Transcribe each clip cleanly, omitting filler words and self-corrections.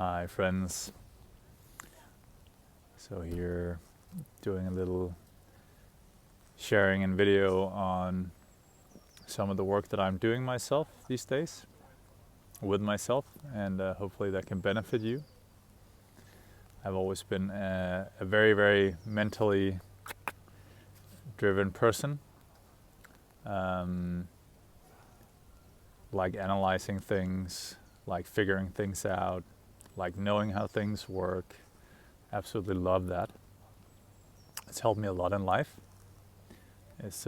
Hi friends. So here doing a little sharing and video on some of the work that I'm doing myself these days with myself, and hopefully that can benefit you. I've always been a very mentally driven person, like analyzing things, like figuring things out, like knowing how things work. Absolutely love that. It's helped me a lot in life. It's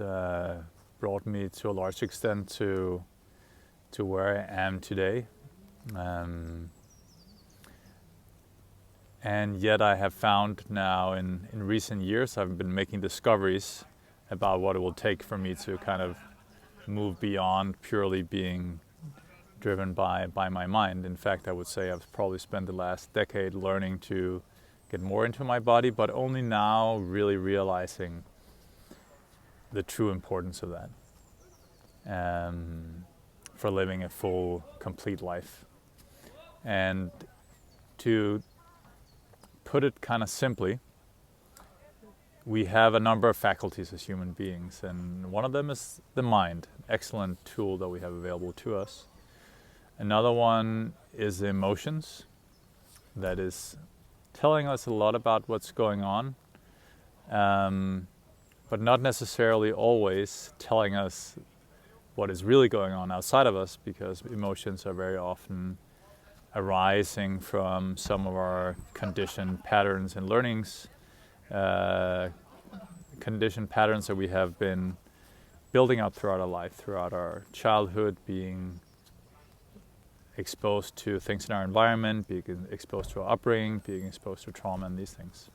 brought me to a large extent to where I am today. And yet I have found now in recent years I've been making discoveries about what it will take for me to kind of move beyond purely being driven by my mind. In fact, I would say I've probably spent the last decade learning to get more into my body, but only now really realizing the true importance of that for living a full, complete life. And to put it kind of simply, we have a number of faculties as human beings, and one of them is the mind, excellent tool that we have available to us. Another one is the emotions, that is telling us a lot about what's going on, but not necessarily always telling us what is really going on outside of us, because emotions are very often arising from some of our conditioned patterns and learnings, conditioned patterns that we have been building up throughout our life, throughout our childhood, being exposed to things in our environment, being exposed to our upbringing, being exposed to trauma and these things.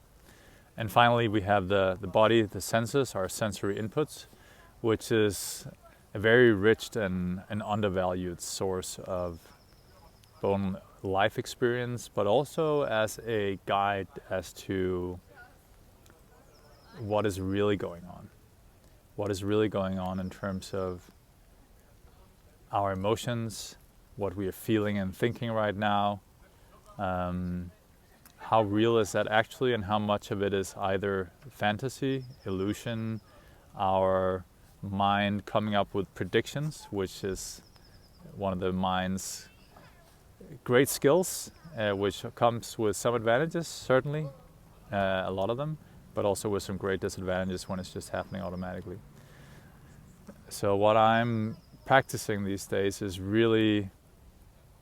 And finally, we have the body, the senses, our sensory inputs, which is a very rich and undervalued source of both life experience, but also as a guide as to what is really going on. What is really going on in terms of our emotions, what we are feeling and thinking right now, how real is that actually, and how much of it is either fantasy, illusion, our mind coming up with predictions, which is one of the mind's great skills, which comes with some advantages, certainly, a lot of them, but also with some great disadvantages when it's just happening automatically. So what I'm practicing these days is really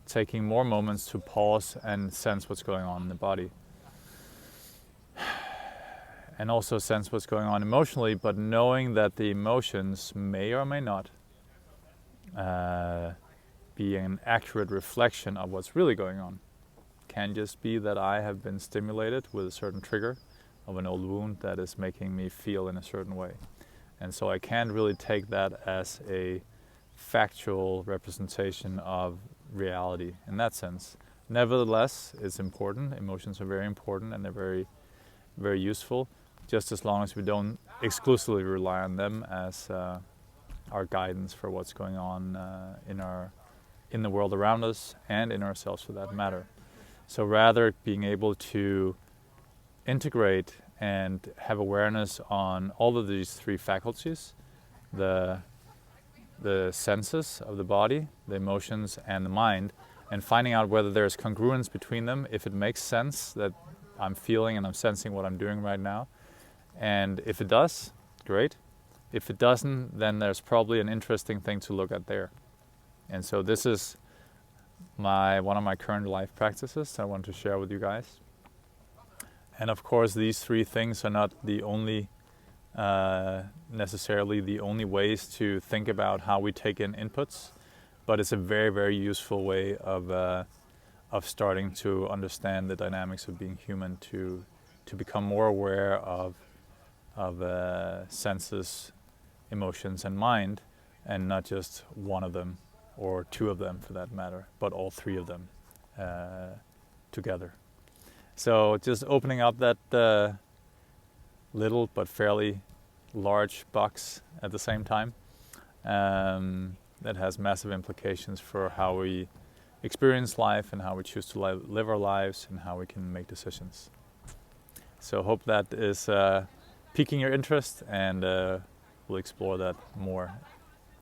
taking more moments to pause and sense what's going on in the body. And also sense what's going on emotionally, but knowing that the emotions may or may not be an accurate reflection of what's really going on. It can just be that I have been stimulated with a certain trigger of an old wound that is making me feel in a certain way. And so I can't really take that as a factual representation of reality in that sense. Nevertheless, it's important. Emotions are very important, and they're very useful, just as long as we don't exclusively rely on them as our guidance for what's going on in the world around us and in ourselves for that matter. So rather being able to integrate and have awareness on all of these three faculties, the senses of the body, the emotions, and the mind, and finding out whether there's congruence between them, if it makes sense that I'm feeling and I'm sensing what I'm doing right now. And if it does, great. If it doesn't, then there's probably an interesting thing to look at there. And so this is one of my current life practices I want to share with you guys. And of course, these three things are not the only necessarily the only ways to think about how we take in inputs, but it's a very useful way of starting to understand the dynamics of being human, to become more aware of senses, emotions, and mind, and not just one of them or two of them for that matter, but all three of them together. So just opening up that little but fairly large box at the same time, that has massive implications for how we experience life and how we choose to live our lives and how we can make decisions. So hope that is piquing your interest, and we'll explore that more